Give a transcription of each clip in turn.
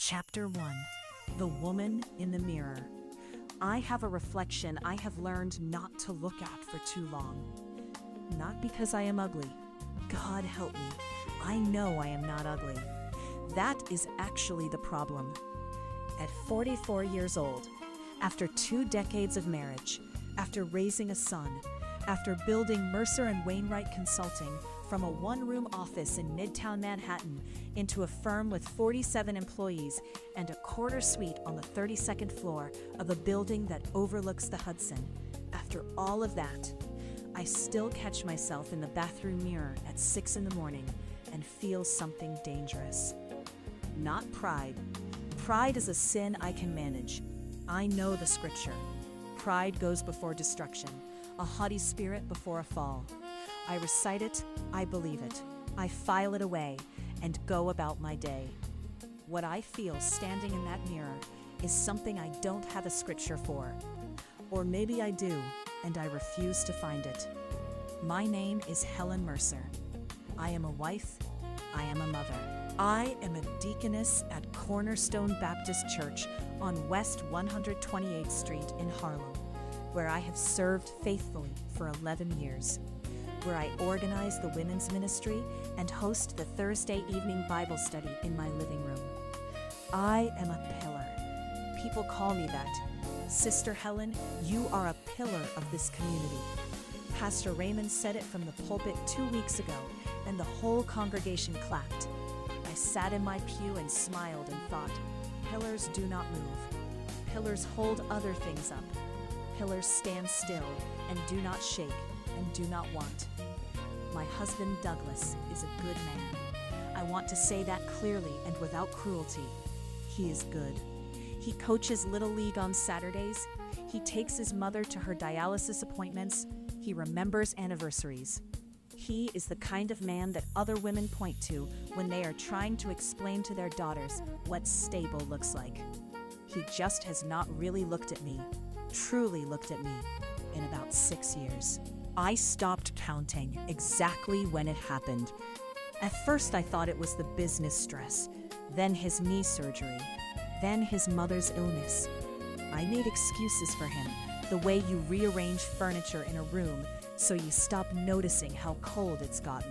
Chapter 1. The Woman in the Mirror. I have a reflection I have learned not to look at for too long. Not because I am ugly. God help me. I know I am not ugly. That is actually the problem. At 44 years old, after 2 decades of marriage, after raising a son, after building Mercer and Wainwright Consulting from a one-room office in Midtown Manhattan into a firm with 47 employees and a quarter suite on the 32nd floor of a building that overlooks the Hudson, after all of that, I still catch myself in the bathroom mirror at 6 in the morning and feel something dangerous. Not pride. Pride is a sin I can manage. I know the scripture. Pride goes before destruction, a haughty spirit before a fall. I recite it, I believe it, I file it away, and go about my day. What I feel standing in that mirror is something I don't have a scripture for. Or maybe I do, and I refuse to find it. My name is Helen Mercer. I am a wife, I am a mother. I am a deaconess at Cornerstone Baptist Church on West 128th Street in Harlem, where I have served faithfully for 11 years, where I organize the women's ministry and host the Thursday evening Bible study in my living room. I am a pillar. People call me that. Sister Helen, you are a pillar of this community. Pastor Raymond said it from the pulpit 2 weeks ago, and the whole congregation clapped. I sat in my pew and smiled and thought, pillars do not move. Pillars hold other things up. Pillars stand still and do not shake and do not want. My husband Douglas is a good man. I want to say that clearly and without cruelty. He is good. He coaches Little League on Saturdays. He takes his mother to her dialysis appointments. He remembers anniversaries. He is the kind of man that other women point to when they are trying to explain to their daughters what stable looks like. He just has not really looked at me, truly looked at me, in about 6 years. I stopped counting exactly when it happened. At first I thought it was the business stress, then his knee surgery, then his mother's illness. I made excuses for him, the way you rearrange furniture in a room so you stop noticing how cold it's gotten.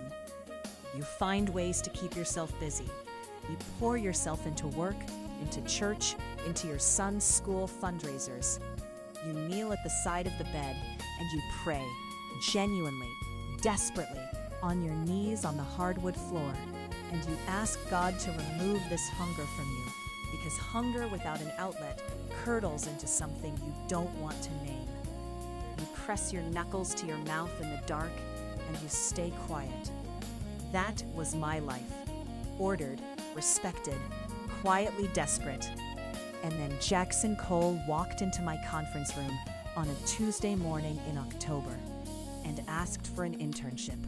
You find ways to keep yourself busy. You pour yourself into work, into church, into your son's school fundraisers. You kneel at the side of the bed and you pray, genuinely, desperately, on your knees on the hardwood floor, and you ask God to remove this hunger from you, because hunger without an outlet curdles into something you don't want to name. You press your knuckles to your mouth in the dark, and you stay quiet. That was my life. Ordered, respected, quietly desperate. And then Jackson Cole walked into my conference room on a Tuesday morning in October and asked for an internship.